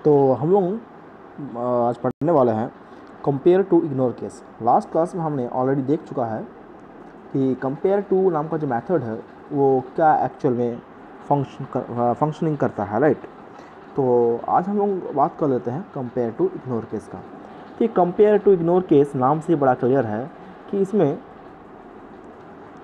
तो हम लोग आज पढ़ने वाले हैं compare to ignore case. Last class में हमने ऑलरेडी देख चुका है कि कंपेयर टू नाम का जो मेथड है वो क्या एक्चुअल में फंक्शनिंग करता है, राइट। तो आज हम लोग बात कर लेते हैं कंपेयर टू इग्नोर केस का। कि कंपेयर टू इग्नोर केस नाम से बड़ा क्लियर है कि इसमें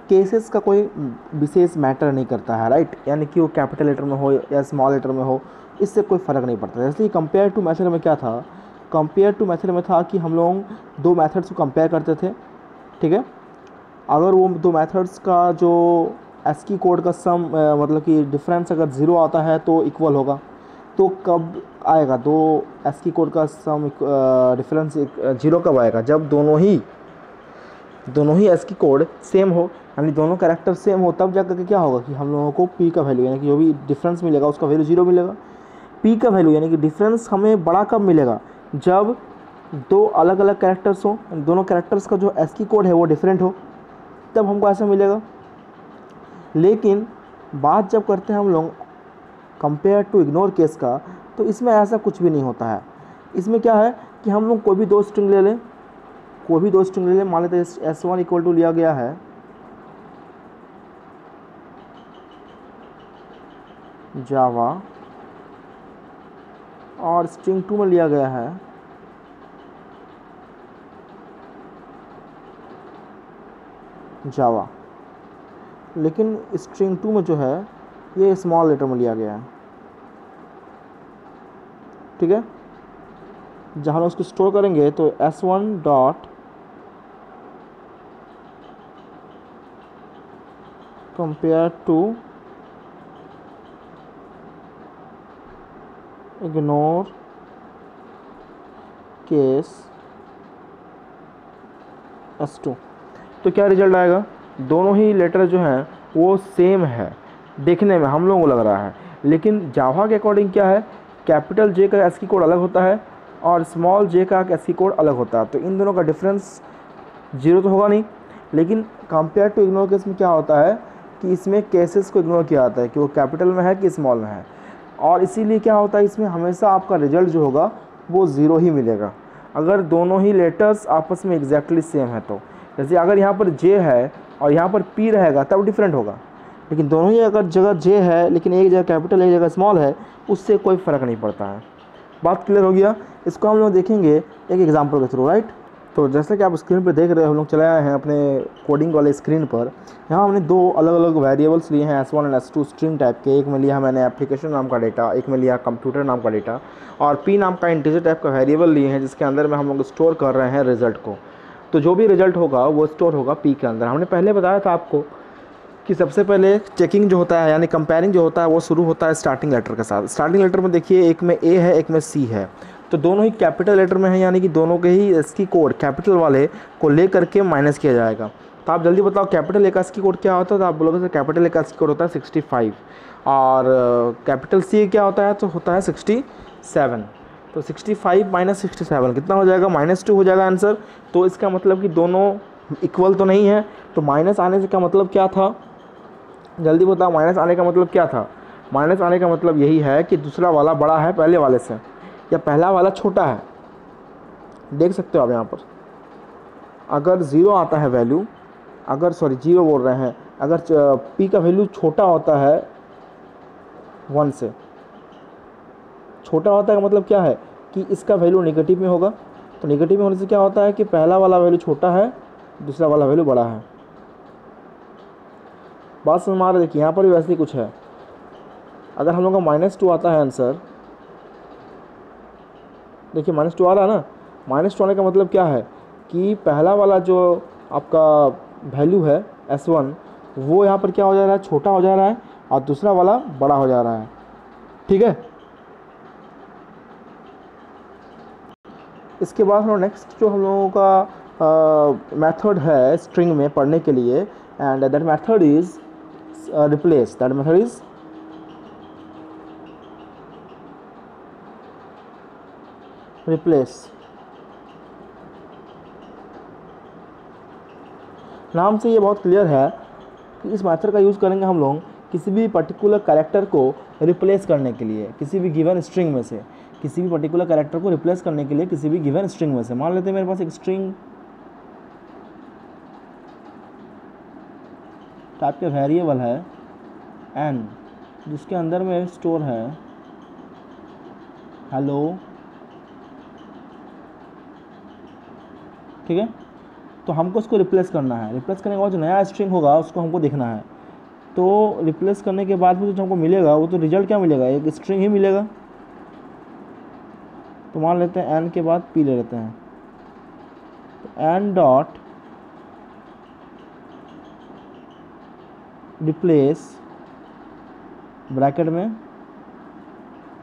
केसेस का कोई विशेष मैटर नहीं करता है, राइट। यानी कि वो कैपिटल लेटर में हो या स्मॉल लेटर में हो, इससे कोई फ़र्क नहीं पड़ता। जैसे कंपेयर टू मेथड में क्या था, कंपेयर टू मेथड में था कि हम लोग दो मेथड्स को कंपेयर करते थे, ठीक है। अगर वो दो मेथड्स का जो एस्की कोड का सम मतलब कि डिफरेंस अगर ज़ीरो आता है तो इक्वल होगा। तो कब आएगा दो एस्की कोड का सम डिफरेंस जीरो कब आएगा, जब दोनों ही एस्की कोड सेम हो, यानी दोनों कैरेक्टर सेम हो, तब जाकर के क्या होगा कि हम लोगों को पी का वैल्यू यानी कि जो भी डिफरेंस मिलेगा उसका वैल्यू जीरो मिलेगा। पी का वैल्यू यानी कि डिफरेंस हमें बड़ा कब मिलेगा, जब दो अलग अलग कैरेक्टर्स हो, दोनों कैरेक्टर्स का जो एस्की कोड है वो डिफरेंट हो, तब हमको ऐसा मिलेगा। लेकिन बात जब करते हैं हम लोग कंपेयर टू इग्नोर केस का, तो इसमें ऐसा कुछ भी नहीं होता है। इसमें क्या है कि हम लोग कोई भी दो स्ट्रिंग ले लें, मान लेते हैं S1 इक्वल टू लिया गया है जावा और स्ट्रिंग 2 में लिया गया है जावा, लेकिन स्ट्रिंग 2 में जो है ये स्मॉल लेटर में लिया गया है, ठीक है। जहाँ हम उसको स्टोर करेंगे तो S1 dot compare to ignore case S2। तो क्या रिजल्ट आएगा, दोनों ही लेटर जो हैं वो सेम है देखने में हम लोगों को लग रहा है, लेकिन जावा के अकॉर्डिंग क्या है, कैपिटल जे का एस्की कोड अलग होता है और स्मॉल जे का एस्की कोड अलग होता है। तो इन दोनों का डिफरेंस जीरो तो होगा नहीं, लेकिन कंपेयर टू इग्नोर केस में क्या होता है कि इसमें केसेस को इग्नोर किया जाता है कि वो कैपिटल में है कि स्मॉल में है, और इसीलिए क्या होता है इसमें हमेशा आपका रिजल्ट जो होगा वो ज़ीरो ही मिलेगा अगर दोनों ही लेटर्स आपस में एग्जैक्टली सेम है। तो जैसे अगर यहाँ पर जे है और यहाँ पर पी रहेगा तब डिफरेंट होगा, लेकिन दोनों ही अगर जगह जे है लेकिन एक जगह कैपिटल एक जगह स्मॉल है, उससे कोई फ़र्क नहीं पड़ता है। बात क्लियर हो गया। इसको हम लोग देखेंगे एक एग्जांपल के थ्रू, राइट। तो जैसे कि आप स्क्रीन पर देख रहे हो, हम लोग चले आए हैं अपने कोडिंग वाले स्क्रीन पर। यहाँ हमने दो अलग अलग वेरिएबल्स लिए हैं S1 और S2 स्ट्रिंग टाइप के। एक में लिया मैंने एप्लीकेशन नाम का डेटा, एक में लिया कंप्यूटर नाम का डेटा, और P नाम का इंटीजर टाइप का वेरिएबल लिए हैं जिसके अंदर में हम लोग स्टोर कर रहे हैं रिजल्ट को। तो जो भी रिजल्ट होगा वो स्टोर होगा P के अंदर। हमने पहले बताया था आपको कि सबसे पहले चेकिंग जो होता है यानी कंपेयरिंग जो होता है वो शुरू होता है स्टार्टिंग लेटर के साथ। स्टार्टिंग लेटर में देखिए एक में A है एक में C है, तो दोनों ही कैपिटल लेटर में है, यानी कि दोनों के ही एस्की कोड कैपिटल वाले को ले करके माइनस किया जाएगा। तो आप जल्दी बताओ कैपिटल ए का एस्की कोड क्या होता है, तो आप बोलोगे सर कैपिटल ए का एस्की कोड होता है 65 और कैपिटल सी क्या होता है, तो होता है 67। तो 65 माइनस 67 कितना हो जाएगा, -2 हो जाएगा आंसर। तो इसका मतलब कि दोनों इक्वल तो नहीं है, तो माइनस आने से का मतलब क्या था, जल्दी बताओ। माइनस आने का मतलब क्या था, माइनस आने का मतलब यही है कि दूसरा वाला बड़ा है पहले वाले से या पहला वाला छोटा है। देख सकते हो आप यहाँ पर अगर ज़ीरो आता है वैल्यू, अगर जीरो बोल रहे हैं, अगर P का वैल्यू छोटा होता है 1 से, छोटा होता है का मतलब क्या है कि इसका वैल्यू नेगेटिव में होगा। तो नेगेटिव में होने से क्या होता है कि पहला वाला वैल्यू छोटा है दूसरा वाला वैल्यू बड़ा है। बात समझ में आ रहा है। देखिए यहाँ पर भी वैसे ही कुछ है। अगर हम लोग का -2 आता है आंसर, देखिए -2 आ रहा है ना, -2 आने का मतलब क्या है कि पहला वाला जो आपका वैल्यू है S1 वो यहाँ पर क्या हो जा रहा है, छोटा हो जा रहा है, और दूसरा वाला बड़ा हो जा रहा है, ठीक है। इसके बाद हम नेक्स्ट जो हम लोगों का मेथड है स्ट्रिंग में पढ़ने के लिए, and that method is replace. That method is replace. नाम से ये बहुत क्लियर है कि इस मेथड का यूज़ करेंगे हम लोग किसी भी पर्टिकुलर कैरेक्टर को रिप्लेस करने के लिए, किसी भी गिवन स्ट्रिंग में से किसी भी पर्टिकुलर कैरेक्टर को रिप्लेस करने के लिए किसी भी गिवन स्ट्रिंग में से। मान लेते हैं मेरे पास एक स्ट्रिंग टाइप के वेरिएबल है n, जिसके अंदर में स्टोर है हेलो, ठीक है। तो हमको उसको रिप्लेस करना है। रिप्लेस करने के बाद जो नया स्ट्रिंग होगा उसको हमको देखना है। तो रिप्लेस करने के बाद भी जो हमको मिलेगा वो तो रिजल्ट क्या मिलेगा, एक स्ट्रिंग ही मिलेगा। तो मान लेते हैं n के बाद p ले लेते हैं, तो n डॉट रिप्लेस ब्रैकेट में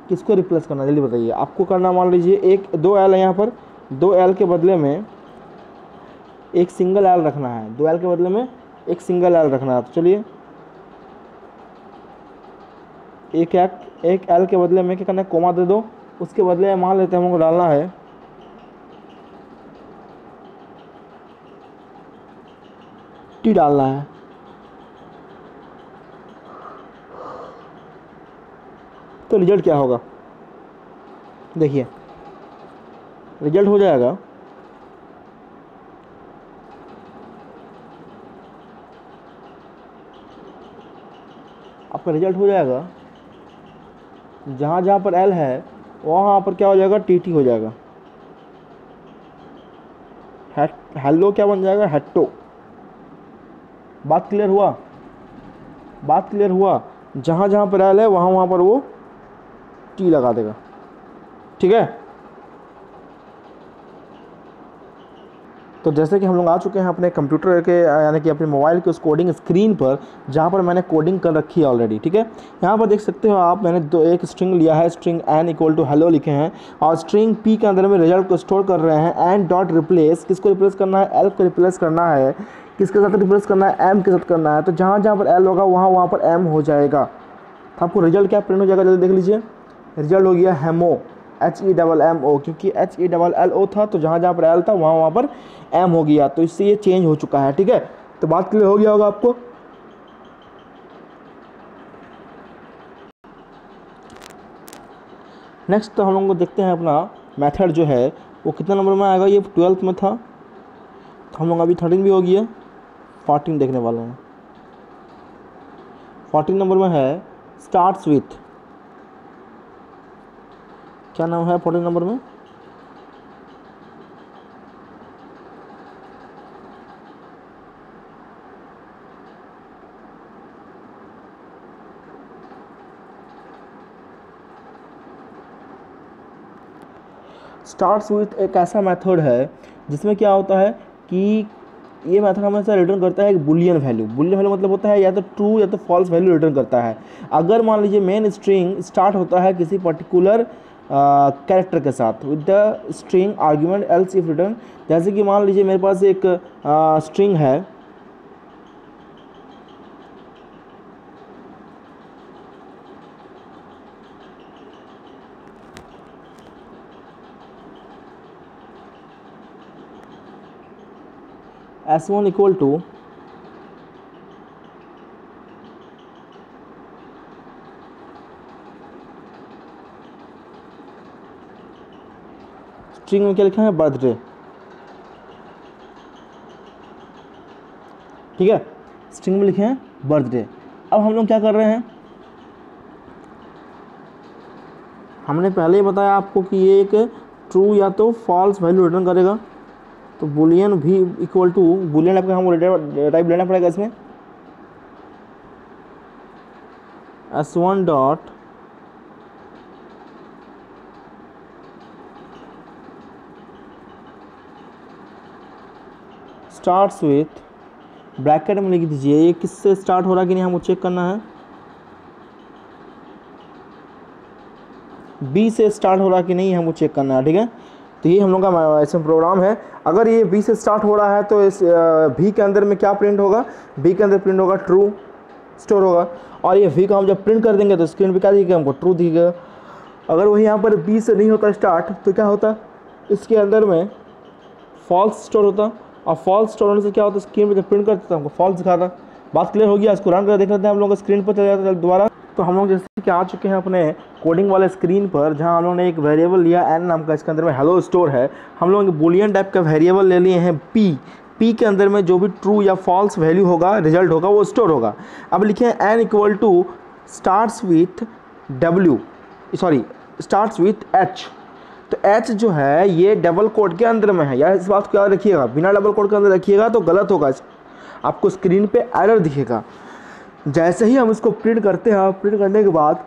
किसको रिप्लेस करना है जल्दी बताइए। आपको करना, मान लीजिए एक 2l है यहाँ पर, 2l के बदले में एक सिंगल l रखना है, 2l के बदले में एक सिंगल l रखना है। तो चलिए एक l के बदले में क्या करना है, कोमा दे दो, उसके बदले मान लेते हैं हमको डालना है t डालना है। तो रिजल्ट क्या होगा देखिए, रिजल्ट हो जाएगा आपका, रिजल्ट हो जाएगा जहाँ जहाँ पर l है वहाँ पर क्या हो जाएगा, tt हो जाएगा। हेलो क्या बन जाएगा, हेट्टो। बात क्लियर हुआ, बात क्लियर हुआ। जहाँ जहाँ पर l है वहाँ वहाँ पर वो t लगा देगा, ठीक है। तो जैसे कि हम लोग आ चुके हैं अपने कंप्यूटर के यानी कि अपने मोबाइल के उस कोडिंग स्क्रीन पर जहाँ पर मैंने कोडिंग कर रखी है ऑलरेडी, ठीक है। यहाँ पर देख सकते हो आप, मैंने एक स्ट्रिंग लिया है, string n equal to hello लिखे हैं, और स्ट्रिंग p के अंदर में रिजल्ट को स्टोर कर रहे हैं। n डॉट रिप्लेस, किसको रिप्लेस करना है, l को रिप्लेस करना है। किसके साथ रिप्लेस करना है, m के साथ करना है। तो जहाँ जहाँ पर l होगा वहाँ वहाँ पर m हो जाएगा। तो आपको रिजल्ट क्या प्रिंट हो जाएगा जल्दी देख लीजिए। रिजल्ट हो गया हेमो, HEMMO, क्योंकि HELLO था तो जहाँ जहाँ पर L था वहाँ वहाँ पर M हो गया। तो इससे ये चेंज हो चुका है, ठीक है। तो बात क्लियर हो गया होगा आपको। नेक्स्ट तो हम लोग को देखते हैं अपना मेथड जो है वो कितना नंबर में आएगा। ये 12th में था, तो हम लोग अभी 13 भी हो गया, 14 देखने वाले हैं। 14 नंबर में है स्टार्ट्स विथ, क्या नाम है 14 नंबर में, स्टार्ट्स विथ एक ऐसा मेथड है जिसमें क्या होता है कि ये मेथड हमेशा रिटर्न करता है एक बुलियन वैल्यू। बुलियन वैल्यू मतलब होता है या तो ट्रू या तो फॉल्स वैल्यू रिटर्न करता है। अगर मान लीजिए मेन स्ट्रिंग स्टार्ट होता है किसी पर्टिकुलर कैरेक्टर के साथ with the string argument else if return, जैसे कि मान लीजिए मेरे पास एक स्ट्रिंग है S1 इक्वल टू स्ट्रिंग में क्या लिखा है, बर्थडे, ठीक है। स्ट्रिंग में लिखे हैं बर्थडे। अब हम लोग क्या कर रहे हैं, हमने पहले ही बताया आपको कि ये एक ट्रू या तो फॉल्स वैल्यू रिटर्न करेगा। तो बुलियन भी इक्वल टू बुलियन आपका हमको टाइप लेना पड़ेगा इसमें, S1 dot starts with, bracket में लिख दीजिए ये किससे स्टार्ट हो रहा है कि नहीं हमको चेक करना है, B से स्टार्ट हो रहा है कि नहीं हमको चेक करना है, ठीक है। तो ये हम लोग का ऐसा प्रोग्राम है। अगर ये B से स्टार्ट हो रहा है तो इस V के अंदर में क्या प्रिंट होगा, B के अंदर प्रिंट होगा ट्रू स्टोर होगा, और ये V को हम जब प्रिंट कर देंगे तो स्क्रीन पे क्या दिखेगा हमको, ट्रू दिखेगा। अगर वही यहाँ पर B से नहीं होता स्टार्ट तो क्या होता, इसके अंदर में फॉल्स स्टोर होता, और फॉल्स स्टोर होने से क्या होता, स्क्रीन पर जब प्रिंट करता था हमको फॉल्स दिखाता। बात क्लियर हो गया, इसको रन कर देख लेते हैं हम लोग स्क्रीन पर चल जाता है दोबारा। तो हम लोग जैसे कि आ चुके हैं अपने कोडिंग वाले स्क्रीन पर, जहां हम लोगों ने एक वेरिएबल लिया n नाम का, इसके अंदर में हेलो स्टोर है। हम लोग बूलियन टाइप का वेरिएबल ले लिए हैं p के अंदर में जो भी ट्रू या फॉल्स वैल्यू होगा, रिजल्ट होगा, वो स्टोर होगा। अब लिखे हैं n equal to starts with h। तो h जो है ये डबल कोड के अंदर में है, या इस बात को याद रखिएगा, बिना डबल कोड के अंदर रखिएगा तो गलत होगा, आपको स्क्रीन पे एरर दिखेगा। जैसे ही हम इसको प्रिंट करते हैं, प्रिंट करने के बाद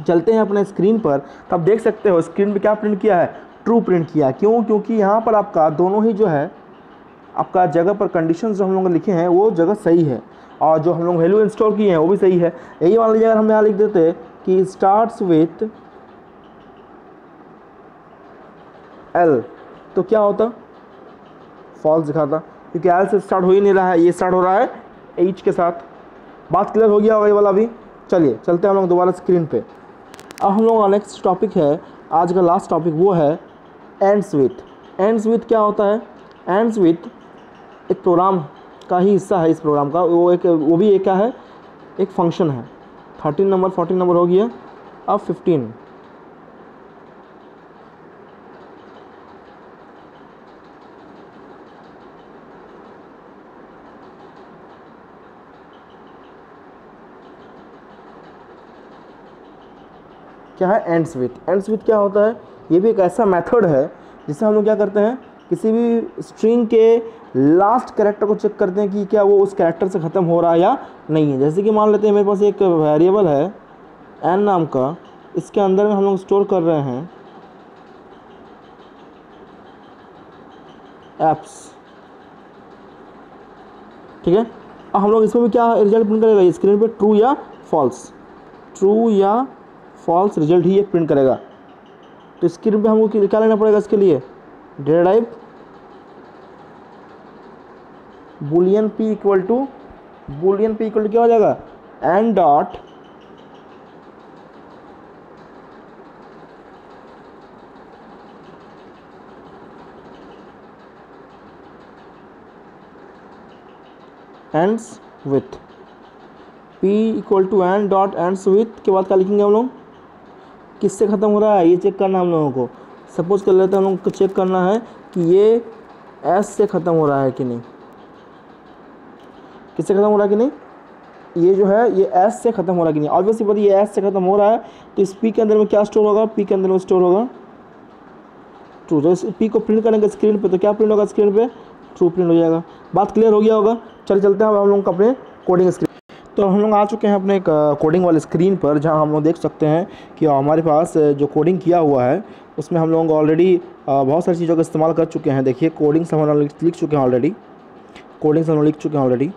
चलते हैं अपने स्क्रीन पर, तब देख सकते हो स्क्रीन पे क्या प्रिंट किया है, ट्रू प्रिंट किया। क्यों? क्योंकि यहाँ पर आपका दोनों ही जो है, आपका जगह पर कंडीशन जो हम लोग लिखे हैं वो जगह सही है, और जो हम लोग वैल्यू इंस्टॉल किए हैं वो भी सही है। यही मान लीजिए अगर हम यहाँ लिख देते कि स्टार्ट्स विथ L, तो क्या होता, फॉल्स दिखाता, क्योंकि L से स्टार्ट हो ही नहीं रहा है, ये स्टार्ट हो रहा है H के साथ। बात क्लियर हो गया होगा ये वाला भी। चलिए चलते हैं हम लोग दोबारा स्क्रीन पे। अब हम लोग का नेक्स्ट टॉपिक है, आज का लास्ट टॉपिक, वो है एंड्स विथ। एंड्स विथ क्या होता है? एंड्स विथ एक प्रोग्राम का ही हिस्सा है। इस प्रोग्राम का वो भी एक क्या है, एक फंक्शन है। 13 नंबर 14 नंबर हो गया, अब 15। क्या है? Ends with. एंड्स विथ क्या होता है? ये भी एक ऐसा मेथड है जिससे हम लोग क्या करते हैं, किसी भी स्ट्रिंग के लास्ट कैरेक्टर को चेक करते हैं कि क्या वो उस कैरेक्टर से ख़त्म हो रहा है या नहीं है। जैसे कि मान लेते हैं मेरे पास एक वेरिएबल है n नाम का, इसके अंदर में हम लोग स्टोर कर रहे हैं एप्स, ठीक है। अब हम लोग इसमें भी क्या रिजल्ट प्रिंट करेगा, स्क्रीन पे ट्रू या फॉल्स, ट्रू या फॉल्स रिजल्ट ही ये प्रिंट करेगा। तो स्क्रीन पे हमको क्या लेना पड़ेगा इसके लिए, data type boolean p equal to क्या हो जाएगा, n dot ends with, p equal to n dot ends with के बाद क्या लिखेंगे हम लोग, किससे ख़त्म हो रहा है ये चेक करना हम लोगों को। सपोज कर लेते हैं हम लोगों को चेक करना है कि ये s से ख़त्म हो रहा है कि नहीं, किससे ख़त्म हो रहा है कि नहीं, ये जो है ये s से ख़त्म हो रहा है कि नहीं। ऑब्वियसली बात ये s से ख़त्म हो रहा है, तो इस p के अंदर में क्या स्टोर होगा, p के अंदर में स्टोर होगा ट्रू। तो इस p को प्रिंट करेंगे स्क्रीन पे, तो क्या प्रिंट होगा स्क्रीन पे, ट्रू प्रिंट हो जाएगा। बात क्लियर हो गया होगा। चलते हैं हम लोग अपने कोडिंग स्क्रीन। तो हम लोग आ चुके हैं अपने कोडिंग वाले स्क्रीन पर, जहां हम लोग देख सकते हैं कि हमारे पास जो कोडिंग किया हुआ है उसमें हम लोग ऑलरेडी बहुत सारी चीज़ों का इस्तेमाल कर चुके हैं। देखिए कोडिंग से हम लोग लिख चुके हैं ऑलरेडी,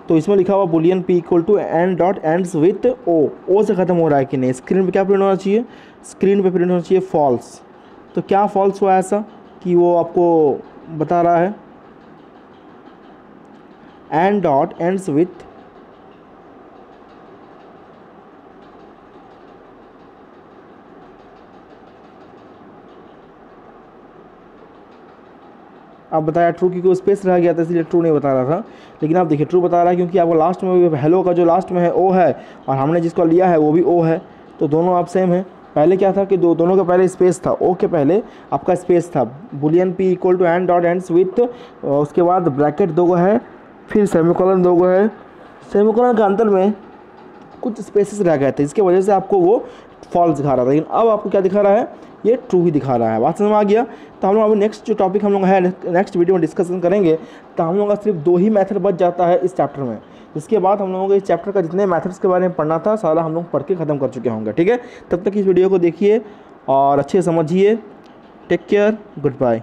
तो इसमें लिखा हुआ boolean p equal to n dot ends with o से ख़त्म हो रहा है कि नहीं। स्क्रीन पे क्या प्रिंट होना चाहिए, स्क्रीन पे प्रिंट होना चाहिए फॉल्स। तो क्या फॉल्स हुआ ऐसा कि वो आपको बता रहा है n डॉट एंड्स विथ आप बताया ट्रू, क्योंकि स्पेस रह गया था इसलिए ट्रू नहीं बता रहा था। लेकिन आप देखिए ट्रू बता रहा है क्योंकि आपको लास्ट में हेलो का जो लास्ट में है ओ है, और हमने जिसको लिया है वो भी ओ है, तो दोनों आप सेम है। पहले क्या था कि दोनों के पहले स्पेस था, ओ के पहले आपका स्पेस था, boolean p equal to n dot ends with, उसके बाद ब्रैकेट दो गो है, फिर सेमीकोलन दो गो है, सेमीकोलन के अंदर में कुछ स्पेसेस रह गए थे, इसके वजह से आपको वो फॉल्स दिखा रहा था। लेकिन अब आपको क्या दिखा रहा है, ये ट्रू ही दिखा रहा है। बात समझ में आ गया। तो हम लोग अभी नेक्स्ट जो टॉपिक हम लोग है नेक्स्ट वीडियो में डिस्कशन करेंगे। तो हम लोगों का सिर्फ 2 ही मेथड बच जाता है इस चैप्टर में। इसके बाद हम लोगों को इस चैप्टर का जितने मेथड्स के बारे में पढ़ना था सारा हम लोग पढ़ के ख़त्म कर चुके होंगे। ठीक है, तब तक इस वीडियो को देखिए और अच्छे से समझिए। Take care, good bye.